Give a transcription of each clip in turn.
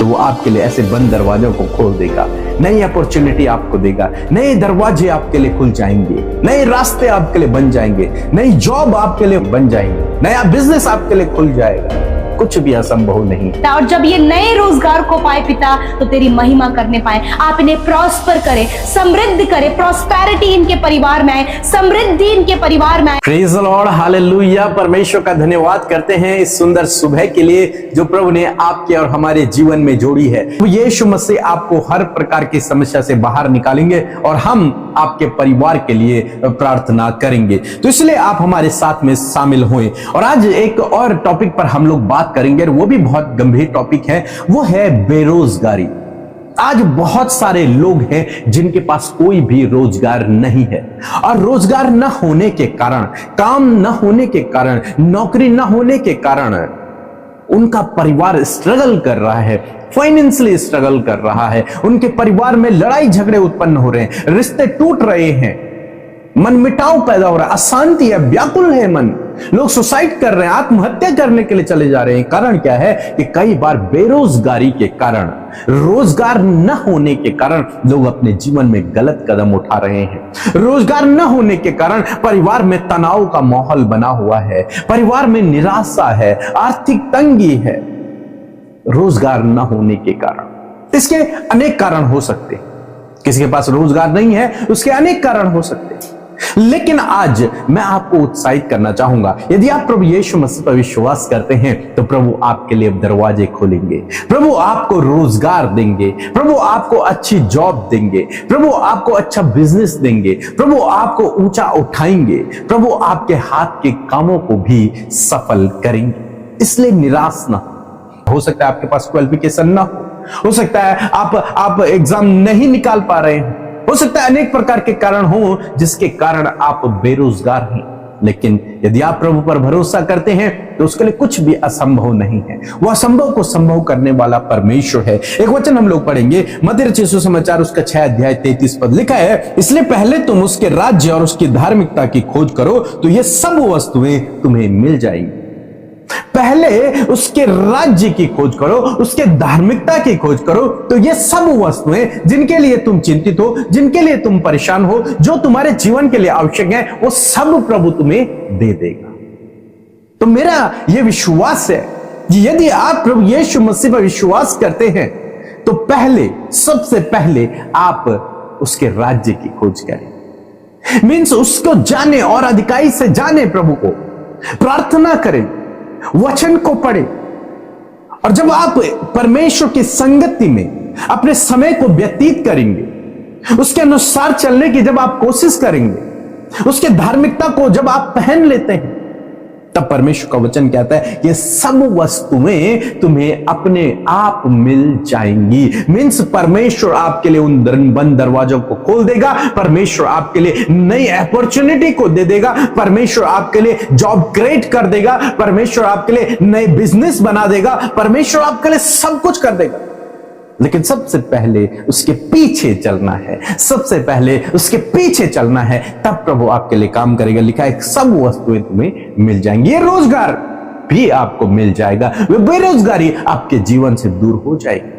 तो वो आपके लिए ऐसे बंद दरवाजों को खोल देगा, नई अपॉर्चुनिटी आपको देगा, नए दरवाजे आपके लिए खुल जाएंगे, नए रास्ते आपके लिए बन जाएंगे, नई जॉब आपके लिए बन जाएंगे, नया बिजनेस आपके लिए खुल जाएगा। कुछ भी असंभव नहीं। और जब ये नए रोजगार को पाए पिता, तो तेरी महिमा करने पाए, आप इन्हें प्रॉस्पर करे, समृद्ध करे, प्रॉस्पेरिटी इनके परिवार में आए, समृद्धि इनके परिवार में आए। Praise the Lord, hallelujah. परमेश्वर का धन्यवाद करते हैं इस सुंदर सुबह के लिए जो प्रभु ने आपके और हमारे जीवन में जोड़ी है। तो यीशु मसीह आपको हर प्रकार की समस्या से बाहर निकालेंगे और हम आपके परिवार के लिए प्रार्थना करेंगे। तो इसलिए आप हमारे साथ में शामिल हुए। और आज एक और टॉपिक पर हम लोग बात करेंगे, वो भी बहुत गंभीर टॉपिक है, वो है बेरोजगारी। आज बहुत सारे लोग हैं जिनके पास कोई भी रोजगार नहीं है, और रोजगार न होने के कारण, काम न होने के कारण, नौकरी न होने के कारण उनका परिवार स्ट्रगल कर रहा है, फाइनेंशियली स्ट्रगल कर रहा है, उनके परिवार में लड़ाई झगड़े उत्पन्न हो रहे हैं, रिश्ते टूट रहे हैं, मन मिटाव पैदा हो रहा है, अशांति है, व्याकुल है मन, लोग सुसाइड कर रहे हैं, आत्महत्या करने के लिए चले जा रहे हैं। कारण क्या है कि कई बार बेरोजगारी के कारण, रोजगार न होने के कारण लोग अपने जीवन में गलत कदम उठा रहे हैं। रोजगार न होने के कारण परिवार में तनाव का माहौल बना हुआ है, परिवार में निराशा है, आर्थिक तंगी है, रोजगार न होने के कारण। इसके अनेक कारण हो सकते हैं। किसी के पास रोजगार नहीं है, उसके अनेक कारण हो सकते हैं। लेकिन आज मैं आपको उत्साहित करना चाहूंगा, यदि आप प्रभु यीशु मसीह पर विश्वास करते हैं तो प्रभु आपके लिए दरवाजे खोलेंगे, प्रभु आपको रोजगार देंगे, प्रभु आपको अच्छी जॉब देंगे, प्रभु आपको अच्छा बिजनेस देंगे, प्रभु आपको ऊंचा उठाएंगे, प्रभु आपके हाथ के कामों को भी सफल करेंगे। इसलिए निराश ना हो सकता है आपके पास क्वालिफिकेशन ना हो सकता है आप एग्जाम नहीं निकाल पा रहे हो सकता है अनेक प्रकार के कारण हो जिसके कारण आप बेरोजगार हैं। लेकिन यदि आप प्रभु पर भरोसा करते हैं तो उसके लिए कुछ भी असंभव नहीं है। वो असंभव को संभव करने वाला परमेश्वर है। एक वचन हम लोग पढ़ेंगे, मत्ती रचित सुसमाचार उसका 6 अध्याय 33 पद लिखा है, इसलिए पहले तुम उसके राज्य और उसकी धार्मिकता की खोज करो तो ये सब वस्तुएं तुम्हें मिल जाएंगी। पहले उसके राज्य की खोज करो, उसके धार्मिकता की खोज करो तो ये सब वस्तुएं जिनके लिए तुम चिंतित हो, जिनके लिए तुम परेशान हो, जो तुम्हारे जीवन के लिए आवश्यक है, वो सब प्रभु तुम्हें दे देगा। तो मेरा यह विश्वास है कि यदि आप प्रभु यीशु मसीह पर विश्वास करते हैं तो पहले, सबसे पहले आप उसके राज्य की खोज करें। मीन्स उसको जाने और अधिकाई से जाने, प्रभु को प्रार्थना करें, वचन को पढ़े। और जब आप परमेश्वर की संगति में अपने समय को व्यतीत करेंगे, उसके अनुसार चलने की जब आप कोशिश करेंगे, उसके धार्मिकता को जब आप पहन लेते हैं, तब परमेश्वर का वचन कहता है ये सब वस्तुएं तुम्हें अपने आप मिल जाएंगी। मीन्स परमेश्वर आपके लिए उन बंद दरवाजों को खोल देगा, परमेश्वर आपके लिए नई अपॉर्चुनिटी को दे देगा, परमेश्वर आपके लिए जॉब क्रिएट कर देगा, परमेश्वर आपके लिए नए बिजनेस बना देगा, परमेश्वर आपके लिए सब कुछ कर देगा। लेकिन सबसे पहले उसके पीछे चलना है, सबसे पहले उसके पीछे चलना है, तब प्रभु आपके लिए काम करेगा। लिखा है सब वस्तुएं तुम्हें मिल जाएंगी, ये रोजगार भी आपको मिल जाएगा, वो बेरोजगारी आपके जीवन से दूर हो जाएगी।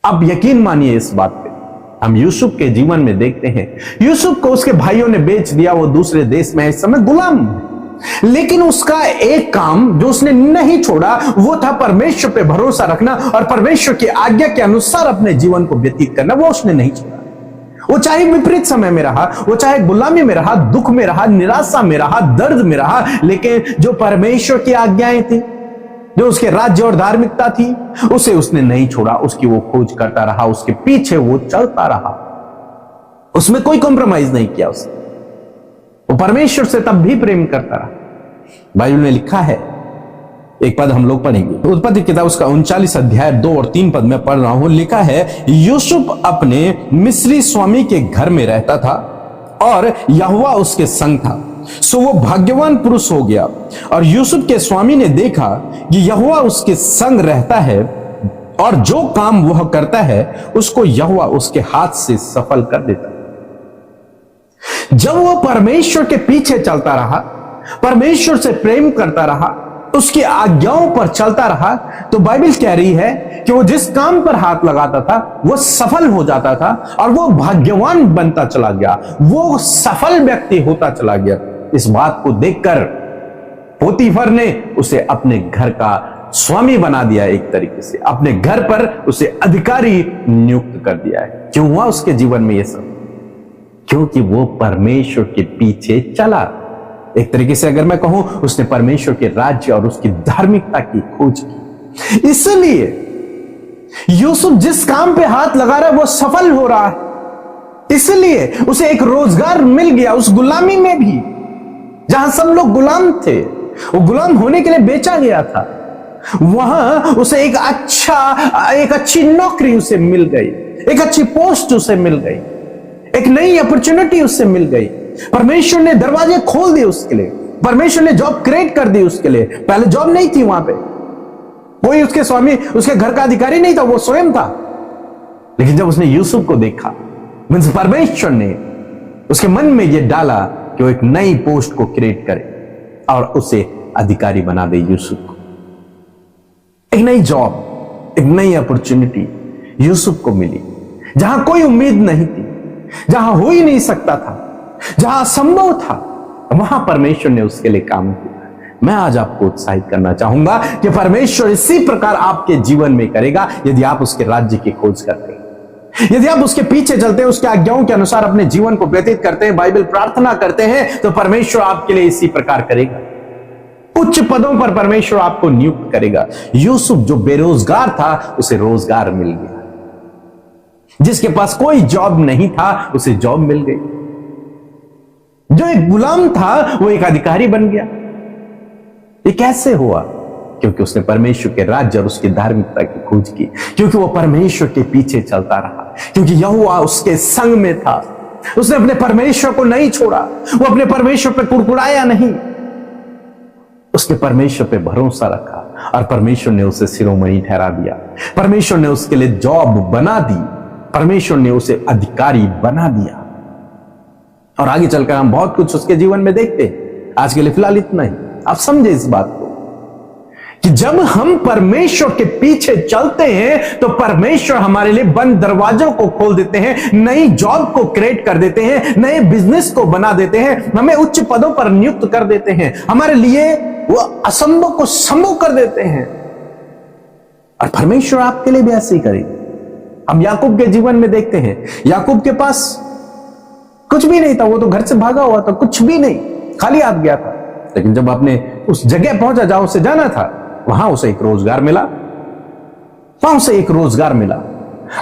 अब यकीन मानिए इस बात पे। हम यूसुफ के जीवन में देखते हैं, यूसुफ को उसके भाइयों ने बेच दिया, वो दूसरे देश में इस समय गुलाम, लेकिन उसका एक काम जो उसने नहीं छोड़ा वो था परमेश्वर पे भरोसा रखना और परमेश्वर की आज्ञा के अनुसार अपने जीवन को व्यतीत करना। वो उसने नहीं छोड़ा। वो चाहे विपरीत समय में रहा, वो चाहे गुलामी में रहा, दुख में रहा, निराशा में रहा, दर्द में रहा, लेकिन जो परमेश्वर की आज्ञाएं थी, जो उसके राज्य और धार्मिकता थी, उसे उसने नहीं छोड़ा। उसकी वो खोज करता रहा, उसके पीछे वो चलता रहा, उसमें कोई कॉम्प्रोमाइज नहीं किया उसने। वो परमेश्वर से तब भी प्रेम करता रहा। बाइबल में लिखा है, एक पद हम लोग पढ़ेंगे, उत्पत्ति किताब उसका 39 अध्याय 2 और 3 पद में पढ़ रहा हूं। लिखा है, यूसुफ अपने मिस्री स्वामी के घर में रहता था और यहोवा उसके संग था, सो वो भाग्यवान पुरुष हो गया। और यूसुफ के स्वामी ने देखा कि यहोवा उसके संग रहता है और जो काम वह करता है उसको यहोवा उसके हाथ से सफल कर देता है। जब वो परमेश्वर के पीछे चलता रहा, परमेश्वर से प्रेम करता रहा, उसकी आज्ञाओं पर चलता रहा, तो बाइबल कह रही है कि वो जिस काम पर हाथ लगाता था वो सफल हो जाता था और वो भाग्यवान बनता चला गया, वो सफल व्यक्ति होता चला गया। इस बात को देखकर पोतीफर ने उसे अपने घर का स्वामी बना दिया, एक तरीके से अपने घर पर उसे अधिकारी नियुक्त कर दिया है। क्यों हुआ उसके जीवन में यह सब? क्योंकि वो परमेश्वर के पीछे चला। एक तरीके से अगर मैं कहूं, उसने परमेश्वर के राज्य और उसकी धार्मिकता की खोज की। इसलिए यूसुफ जिस काम पे हाथ लगा रहा है वो सफल हो रहा है। इसलिए उसे एक रोजगार मिल गया उस गुलामी में भी, जहां सब लोग गुलाम थे, वो गुलाम होने के लिए बेचा गया था। वहां उसे एक अच्छी नौकरी उसे मिल गई, एक अच्छी पोस्ट उसे मिल गई, एक नई अपॉर्चुनिटी उससे मिल गई। परमेश्वर ने दरवाजे खोल दिए उसके लिए, परमेश्वर ने जॉब क्रिएट कर दी उसके लिए। पहले जॉब नहीं थी, वहां पे कोई उसके स्वामी, उसके घर का अधिकारी नहीं था, वो स्वयं था। लेकिन जब उसने यूसुफ को देखा, मींस परमेश्वर ने उसके मन में यह डाला कि वो एक नई पोस्ट को क्रिएट करे और उसे अधिकारी बना दे। यूसुफ को एक नई जॉब, एक नई अपॉर्चुनिटी यूसुफ को मिली, जहां कोई उम्मीद नहीं थी, जहां हो ही नहीं सकता था, जहां असंभव था, वहां परमेश्वर ने उसके लिए काम किया। मैं आज आपको उत्साहित करना चाहूंगा कि परमेश्वर इसी प्रकार आपके जीवन में करेगा यदि आप उसके राज्य की खोज करते हैं, यदि आप उसके पीछे चलते हैं, उसके आज्ञाओं के अनुसार अपने जीवन को व्यतीत करते हैं, बाइबल प्रार्थना करते हैं, तो परमेश्वर आपके लिए इसी प्रकार करेगा। उच्च पदों पर परमेश्वर आपको नियुक्त करेगा। यूसुफ जो बेरोजगार था उसे रोजगार मिल गया, जिसके पास कोई जॉब नहीं था उसे जॉब मिल गई, जो एक गुलाम था वो एक अधिकारी बन गया। ये कैसे हुआ? क्योंकि उसने परमेश्वर के राज्य और उसकी धार्मिकता की खोज की, क्योंकि वो परमेश्वर के पीछे चलता रहा, क्योंकि यहोवा उसके संग में था। उसने अपने परमेश्वर को नहीं छोड़ा, वो अपने परमेश्वर पे कुड़कुड़ाया नहीं, उसने परमेश्वर पे भरोसा रखा और परमेश्वर ने उसे शिरोमणि ठहरा दिया। परमेश्वर ने उसके लिए जॉब बना दी, परमेश्वर ने उसे अधिकारी बना दिया। और आगे चलकर हम बहुत कुछ उसके जीवन में देखते हैं। आज के लिए फिलहाल इतना ही। आप समझे इस बात को कि जब हम परमेश्वर के पीछे चलते हैं तो परमेश्वर हमारे लिए बंद दरवाजों को खोल देते हैं, नई जॉब को क्रिएट कर देते हैं, नए बिजनेस को बना देते हैं, हमें उच्च पदों पर नियुक्त कर देते हैं, हमारे लिए वो असंभव को संभव कर देते हैं। और परमेश्वर आपके लिए भी ऐसे ही करेगा। हम याकूब के जीवन में देखते हैं, याकूब के पास कुछ भी नहीं था, वो तो घर से भागा हुआ था, कुछ भी नहीं, खाली हाथ गया था। लेकिन जब आपने उस जगह पहुंचा जहां उसे जाना था, वहां उसे एक रोजगार मिला,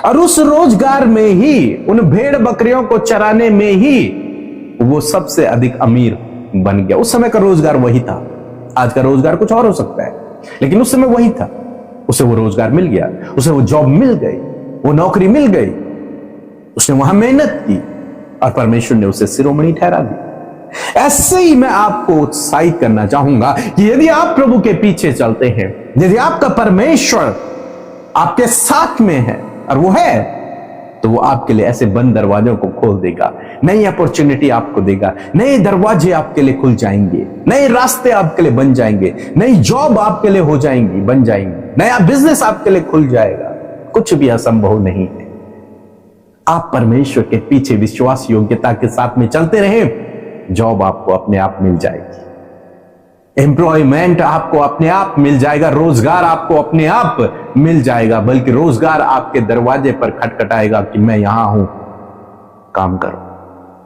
और उस रोजगार में ही, उन भेड़ बकरियों को चराने में ही वो सबसे अधिक अमीर बन गया। उस समय का रोजगार वही था। आज का रोजगार कुछ और हो सकता है, लेकिन उस समय वही था। उसे वो रोजगार मिल गया, उसे वो जॉब मिल गई, वो नौकरी मिल गई, उसने वहां मेहनत की और परमेश्वर ने उसे शिरोमणि ठहरा दी। ऐसे ही मैं आपको उत्साहित करना चाहूंगा कि यदि आप प्रभु के पीछे चलते हैं, यदि आपका परमेश्वर आपके साथ में है, और वो है, तो वो आपके लिए ऐसे बंद दरवाजों को खोल देगा, नई अपॉर्चुनिटी आपको देगा, नए दरवाजे आपके लिए खुल जाएंगे, नए रास्ते आपके लिए बन जाएंगे, नई जॉब आपके लिए हो जाएंगी, बन जाएंगी, नया बिजनेस आपके लिए खुल जाएगा। कुछ भी असंभव नहीं है। आप परमेश्वर के पीछे विश्वास योग्यता के साथ में चलते रहें, जॉब आपको अपने आप मिल जाएगी, एम्प्लॉयमेंट आपको अपने आप मिल जाएगा, रोजगार आपको अपने आप मिल जाएगा, बल्कि रोजगार आपके दरवाजे पर खटखटाएगा कि मैं यहां हूं, काम करो।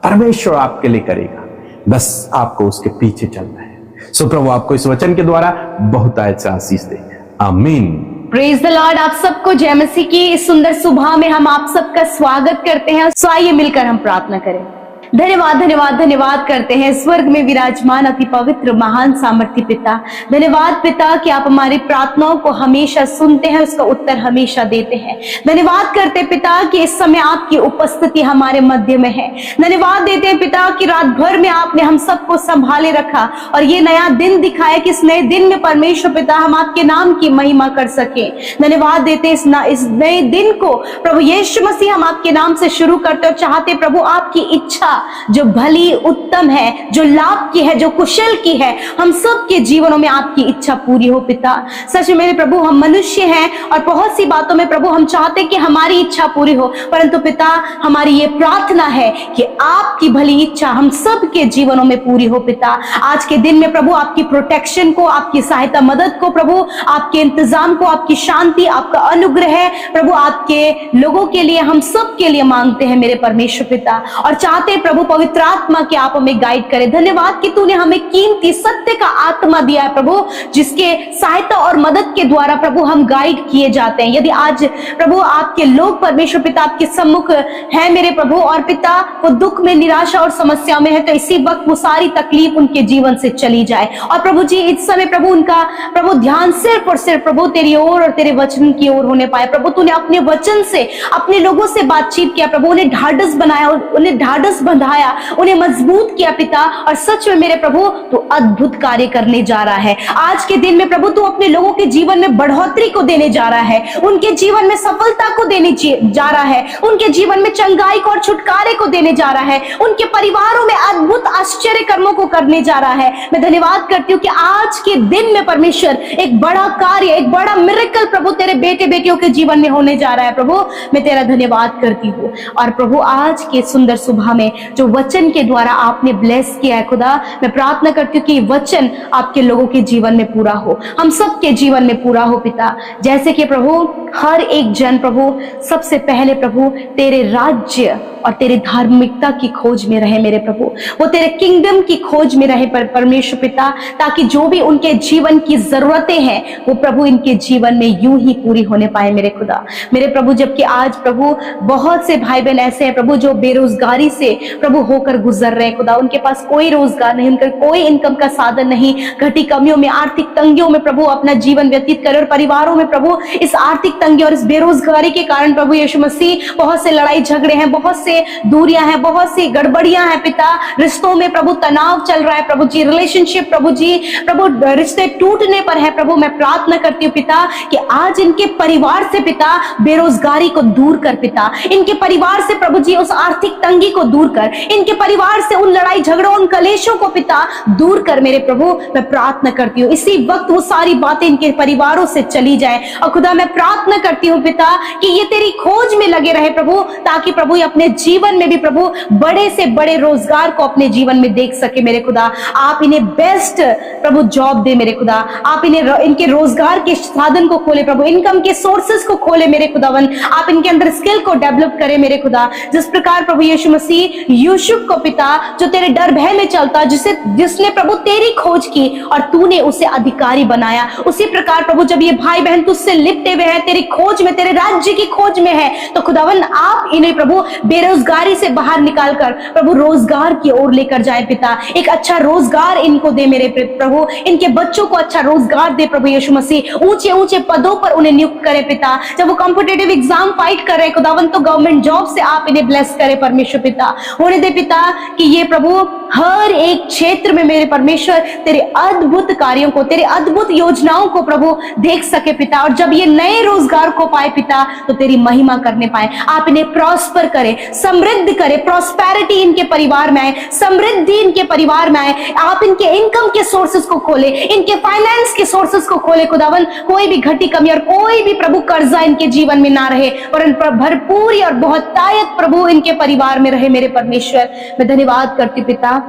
परमेश्वर आपके लिए करेगा, बस आपको उसके पीछे चलना है। सो प्रभु आपको इस वचन के द्वारा बहुत अच्छा आशीष दे। आमीन। Praise the Lord. आप सबको जय मसीह की इस सुंदर सुबह में हम आप सबका स्वागत करते हैं। सो आइए मिलकर हम प्रार्थना करें। धन्यवाद धन्यवाद धन्यवाद करते हैं स्वर्ग में विराजमान अति पवित्र महान सामर्थी पिता। धन्यवाद पिता कि आप हमारी प्रार्थनाओं को हमेशा सुनते हैं, उसका उत्तर हमेशा देते हैं। धन्यवाद करते पिता कि इस समय आपकी उपस्थिति हमारे मध्य में है। धन्यवाद देते हैं पिता कि रात भर में आपने हम सबको संभाले रखा और ये नया दिन दिखाया कि इस नए दिन में परमेश्वर पिता हम आपके नाम की महिमा कर सके। धन्यवाद देते इस नए दिन को प्रभु यीशु मसीह हम आपके नाम से शुरू करते और चाहते प्रभु आपकी इच्छा जो भली, उत्तम है, जो लाभ की है, जो कुशल की है, हम सब के जीवनों में आपकी इच्छा पूरी हो पिता। सच में मेरे प्रभु, हम मनुष्य हैं और बहुत सी बातों में प्रभु हम चाहते हैं कि हमारी इच्छा पूरी हो, परंतु पिता हमारी ये प्रार्थना है कि आपकी भली इच्छा हम सब के जीवनों में पूरी हो पिता। आज के दिन में प्रभु आपकी प्रोटेक्शन को, आपकी सहायता मदद को प्रभु, आपके इंतजाम को, आपकी शांति, आपका अनुग्रह प्रभु आपके लोगों के लिए, हम सब के लिए मांगते हैं मेरे परमेश्वर पिता, और चाहते हैं प्रभु पवित्र आत्मा के आप हमें गाइड करें। धन्यवाद कि तूने हमें कीमती सत्य का आत्मा दिया है प्रभु, जिसके सहायता और मदद के द्वारा प्रभु हम गाइड किए जाते हैं। यदि आज प्रभु आपके लोग परमेश्वर पिता आपके सम्मुख है मेरे प्रभु, और पिता वो दुख में, निराशा और समस्या में है, तो इसी वक्त वो सारी तकलीफ उनके जीवन से चली जाए। और प्रभु जी इस समय प्रभु उनका प्रभु ध्यान सिर्फ और सिर्फ प्रभु तेरी ओर और तेरे वचन की ओर होने पाए। प्रभु तूने अपने वचन से अपने लोगों से बातचीत किया प्रभु, उन्हें ढाढ़स बनाया, उन्हें ढाढ़स बंधाया, उन्हें मजबूत किया पिता। और सच में मेरे प्रभु तू अद्भुत कार्य करने जा रहा है। आज के दिन में प्रभु तू अपने लोगों के जीवन में बढ़ोतरी को देने जा रहा है, उनके जीवन में सफलता को देने जा रहा है, उनके जीवन में चंगाई को और छुटकारे को देने जा रहा है, उनके परिवारों में अद्भुत आश्चर्य कर्मों को करने जा रहा है। मैं धन्यवाद करती हूँ कि आज के दिन में परमेश्वर एक बड़ा कार्य, एक बड़ा मिरेकल प्रभु तेरे बेटे बेटियों के जीवन में होने जा रहा है। प्रभु मैं तेरा धन्यवाद करती हूँ। और प्रभु आज के सुंदर सुबह में जो वचन के द्वारा आपने ब्लेस किया है खुदा, मैं प्रार्थना करती हूँ कि वचन आपके लोगों के जीवन में पूरा हो, हम सब के जीवन में पूरा हो पिता। जैसे कि प्रभु हर एक जन प्रभु सबसे पहले प्रभु तेरे राज्य और तेरे धार्मिकता की खोज में रहे मेरे प्रभु, वो तेरे किंगडम की खोज में रहे परमेश्वर पिता, ताकि जो भी उनके जीवन की जरूरतें हैं वो प्रभु इनके जीवन में यूं ही पूरी होने पाए मेरे खुदा मेरे प्रभु। जबकि आज प्रभु बहुत से भाई बहन ऐसे हैं प्रभु जो बेरोजगारी से प्रभु होकर गुजर रहे हैं खुदा, उनके पास कोई रोजगार नहीं, उनका कोई इनकम का साधन नहीं, घटी कमियों में, आर्थिक तंगियों में प्रभु अपना जीवन व्यतीत करे, और परिवारों में प्रभु इस आर्थिक तंगी और इस बेरोजगारी के कारण प्रभु यीशु मसीह बहुत से लड़ाई झगड़े हैं, बहुत से दूरियां हैं, बहुत सी गड़बड़ियां हैं पिता, रिश्तों में प्रभु तनाव चल रहा है प्रभु जी, रिलेशनशिप प्रभु जी प्रभु रिश्ते टूटने पर है प्रभु। मैं प्रार्थना करती हूँ पिता कि आज इनके परिवार से पिता बेरोजगारी को दूर कर पिता, इनके परिवार से प्रभु जी उस आर्थिक तंगी को दूर कर, इनके परिवार से उन लड़ाई झगड़ों, उन कलेशों को पिता दूर कर मेरे प्रभु। मैं प्रार्थना करती हूँ इसी वक्त वो सारी बातें इनके परिवारों से चली जाए। और खुदा मैं प्रार्थना करती हूँ पिता कि ये तेरी खोज में लगे रहे प्रभु, ताकि प्रभु ये अपने जीवन में भी प्रभु बड़े से बड़े रोजगार को अपने जीवन में देख सके मेरे खुदा। आप इन्हें बेस्ट प्रभु जॉब दे मेरे खुदा, आप इन्हें इनके रोजगार के साधन को खोले प्रभु, इनकम के सोर्सेस को खोले मेरे खुदावन, आप इनके अंदर स्किल को डेवलप करें मेरे खुदा। जिस प्रकार प्रभु यीशु मसीह यूसुफ को पिता जो तेरे डर भय में चलता, जिसने प्रभु तेरी खोज की और तूने उसे अधिकारी बनाया, उसी प्रकार प्रभु जब ये भाई बहन तुझसे लिपटे हुए हैं, तेरी खोज में, तेरे राज्य की खोज में है, तो खुदावन आप इन्हें प्रभु बेरोजगारी से बाहर निकालकर प्रभु रोजगार की ओर लेकर जाए पिता। एक अच्छा रोजगार इनको दे मेरे प्रभु, इनके बच्चों को अच्छा रोजगार दे प्रभु यीशु मसीह, ऊंचे ऊंचे पदों पर उन्हें नियुक्त करे पिता। जब वो कॉम्पिटिटिव एग्जाम फाइट कर रहे हैं खुदावन, तो गवर्नमेंट जॉब से आप इन्हें ब्लेस करे परमेश्वर पिता। होने दे पिता कि ये प्रभु हर एक क्षेत्र में मेरे परमेश्वर तेरे अद्भुत कार्यों को, तेरे अद्भुत योजनाओं को प्रभु देख सके पिता। और जब ये नए रोजगार को पाए पिता, तो तेरी महिमा करने पाए, आप इन्हें प्रॉस्पर करे, समृद्ध करे, प्रॉस्पेरिटी इनके परिवार में आए, समृद्धि इनके परिवार में आए, आप इनके इनकम के सोर्सेस को खोले, इनके फाइनेंस के सोर्सेस को खोले खुदावन। कोई भी घटी कमी और कोई भी प्रभु कर्जा इनके जीवन में ना रहे, परंतु भरपूरी और बहुतायत प्रभु इनके परिवार में रहे मेरे परमेश्वर। मैं धन्यवाद करती पिता।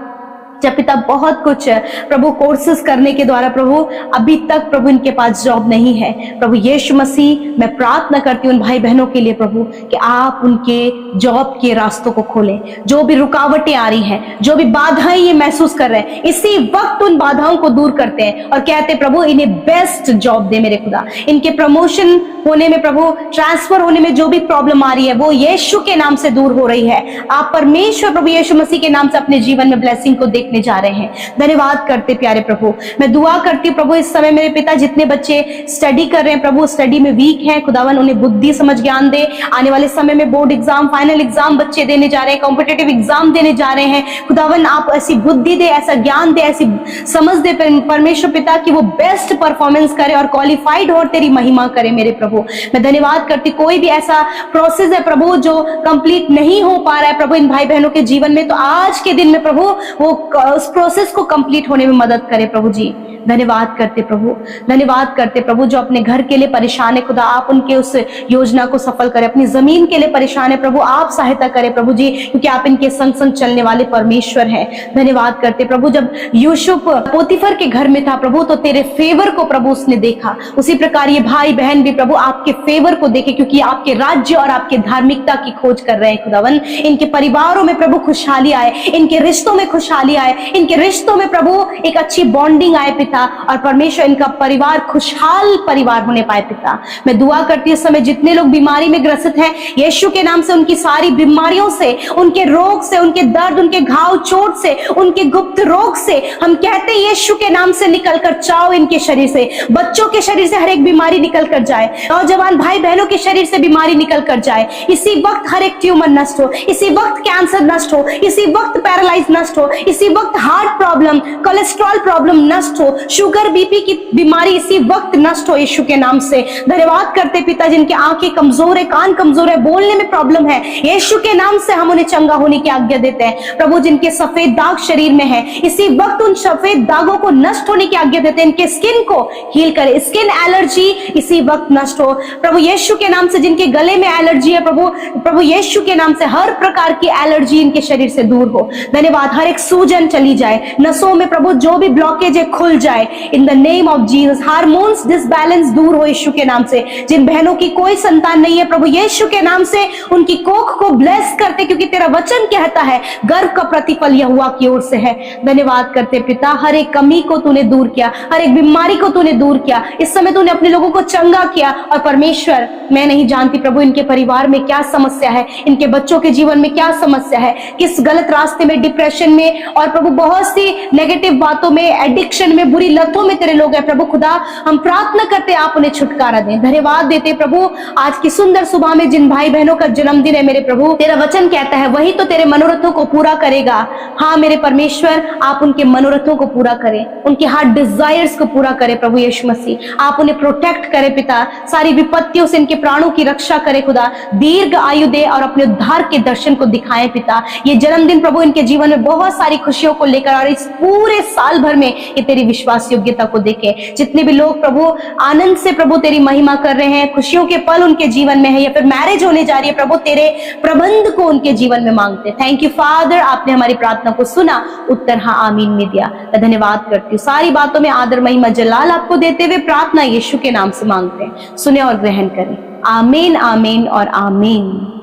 जब पिता बहुत कुछ प्रभु कोर्सेस करने के द्वारा प्रभु अभी तक प्रभु इनके पास जॉब नहीं है, प्रभु यीशु मसीह मैं प्रार्थना करती हूँ उन भाई बहनों के लिए प्रभु कि आप उनके जॉब के रास्तों को खोलें। जो भी रुकावटें आ रही हैं, जो भी बाधाएं ये महसूस कर रहे हैं, इसी वक्त उन बाधाओं को दूर करते हैं और कहते प्रभु इन्हें बेस्ट जॉब दे मेरे खुदा। इनके प्रमोशन होने में प्रभु, ट्रांसफर होने में जो भी प्रॉब्लम आ रही है वो यीशु के नाम से दूर हो रही है। आप परमेश्वर प्रभु यीशु मसीह के नाम से अपने जीवन में ब्लेसिंग को देखने देखने जा रहे हैं। धन्यवाद करते प्यारे प्रभु। मैं दुआ करती हूँ प्रभु, इस समय मेरे पिता जितने बच्चे स्टडी कर रहे हैं प्रभु, स्टडी में वीक हैं, खुदावन उन्हें बुद्धि समझ ज्ञान दे। आने वाले समय में बोर्ड एग्जाम, फाइनल एग्जाम बच्चे देने जा रहे हैं, कॉम्पिटेटिव एग्जाम देने जा रहे हैं, खुदावन आप ऐसी बुद्धि दे, ऐसा ज्ञान दे, ऐसी समझ दे परमेश्वर पिता कि वो बेस्ट परफॉर्मेंस करे और क्वालिफाइड हो और तेरी महिमा करे मेरे प्रभु। मैं धन्यवाद करती, कोई भी ऐसा प्रोसेस है प्रभु जो कंप्लीट नहीं हो पा रहा है प्रभु इन भाई बहनों के जीवन में, तो आज के दिन में प्रभु वो उस प्रोसेस को कंप्लीट होने में मदद करे प्रभु जी। धन्यवाद करते प्रभु, धन्यवाद करते प्रभु। जो अपने घर के लिए परेशान है खुदा, आप उनके उस योजना को सफल करें। अपनी जमीन के लिए परेशान है प्रभु, आप सहायता करें प्रभु जी, क्योंकि आप इनके संग संग चलने वाले परमेश्वर हैं। धन्यवाद करते प्रभु। जब यूसुफ पोतीफर के घर में था प्रभु, तो तेरे फेवर को प्रभु उसने देखा, उसी प्रकार ये भाई बहन भी प्रभु आपके फेवर को देखे, क्योंकि आपके राज्य और आपके धार्मिकता की खोज कर रहे हैं खुदावन। इनके परिवारों में प्रभु खुशहाली आए, इनके रिश्तों में खुशहाली आए, इनके रिश्तों में प्रभु एक अच्छी बॉन्डिंग आए पिता, और परमेश्वर इनका परिवार खुशहाल परिवार होने पाए पिता। मैं दुआ करती हूँ इस समय जितने लोग बीमारी में ग्रसित हैं, यीशु के नाम से उनकी सारी बीमारियों से, उनके रोग से, उनके दर्द, उनके घाव चोट से, उनके गुप्त रोग से हम कहते हैं यीशु के नाम से निकल कर जाओ इनके शरीर से। बच्चों के शरीर से हर एक बीमारी निकल कर जाए, नौजवान भाई बहनों के शरीर से बीमारी निकल कर जाए। इसी वक्त हर एक ट्यूमर नष्ट हो, इसी वक्त कैंसर नष्ट हो, इसी वक्त पैरालाइज नष्ट हो, इसी वक्त हार्ट प्रॉब्लम, कोलेस्ट्रॉल प्रॉब्लम नष्ट हो, शुगर बीपी की बीमारी इसी वक्त नष्ट हो यीशु के नाम से। धन्यवाद करते पिता, जिनके आंखें कमजोर है, कान कमजोर है, बोलने में प्रॉब्लम है, यीशु के नाम से हम उन्हें चंगा होने की आज्ञा देते हैं प्रभु। जिनके सफेद दाग शरीर में है, इसी वक्त उन सफेद दागों को नष्ट होने की आज्ञा देते हैं। इनके स्किन को हील करे, स्किन एलर्जी इसी वक्त नष्ट हो प्रभु यीशु के नाम से। जिनके गले में एलर्जी है प्रभु यीशु के नाम से हर प्रकार की एलर्जी इनके शरीर से दूर हो। धन्यवाद, हर एक सूजन चली जाए, नसों में प्रभु जो भी ब्लॉकेज है खुल जाए in the name of Jesus. Hormones disbalance दूर हो यीशु के नाम से। जिन बहनों की कोई संतान नहीं है प्रभु यीशु के नाम से उनकी कोख को ब्लेस करते, क्योंकि तेरा वचन कहता है गर्भ का प्रतिफल यहोवा की ओर से है। धन्यवाद करते पिता, हर एक कमी को तूने दूर किया, हर एक बीमारी को तूने दूर किया, इस समय तूने अपने लोगों को चंगा किया। और परमेश्वर, मैं नहीं जानती प्रभु इनके परिवार में क्या समस्या है, इनके बच्चों के जीवन में क्या समस्या है, किस गलत रास्ते में, डिप्रेशन में और प्रभु बहुत सी नेगेटिव बातों में, एडिक्शन में, बुरी लतों में तेरे लोग हैं प्रभु खुदा। हम प्रार्थना करते आप उन्हें छुटकारा दें। धन्यवाद देते प्रभु, आज की सुंदर सुबह में जिन भाई बहनों का जन्मदिन है मेरे प्रभु, तेरा वचन कहता है वही तो तेरे मनोरथों को पूरा करेगा। हाँ मेरे परमेश्वर, आप उनके मनोरथों को पूरा करें, उनके हार्ट डिजायर्स को पूरा करें प्रभु यीशु मसीह। आप उन्हें प्रोटेक्ट करें पिता, सारी विपत्तियों से इनके प्राणों की रक्षा करें खुदा, दीर्घ आयु दे और अपने उद्धार के दर्शन को दिखाएं पिता। ये जन्मदिन प्रभु इनके जीवन में बहुत सारी खुशियों को लेकर और इस पूरे साल भर में ये तेरी विश्वास योग्यता को देखे। जितने भी लोग प्रभु आनंद से प्रभु तेरी महिमा कर रहे हैं, खुशियों के पल उनके जीवन में है या फिर मैरिज होने जा रही है प्रभु, तेरे प्रबंध को उनके जीवन में मांगते। थैंक यू फादर, आपने हमारी प्रार्थना को सुना, उत्तर हाँ आमीन में दिया। मैं धन्यवाद करती हूँ, सारी बातों में आदर महिमा जलाल आपको देते हुए प्रार्थना यीशु के नाम से मांगते हैं, सुने और ग्रहण करें। आमीन, आमीन और आमीन।